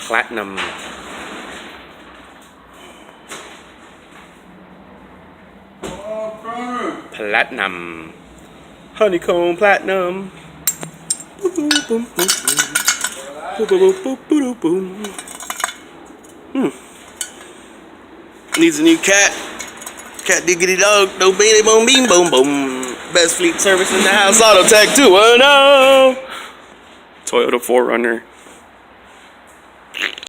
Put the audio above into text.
Platinum. Platinum. Honeycomb platinum. Boom, boom, boom, boom, boom, boom, boom, boom, boom. Needs a new cat. Cat diggity dog. No beanie boom beam boom boom. Best fleet service in the house. Auto Tech 210. Toyota 4Runner.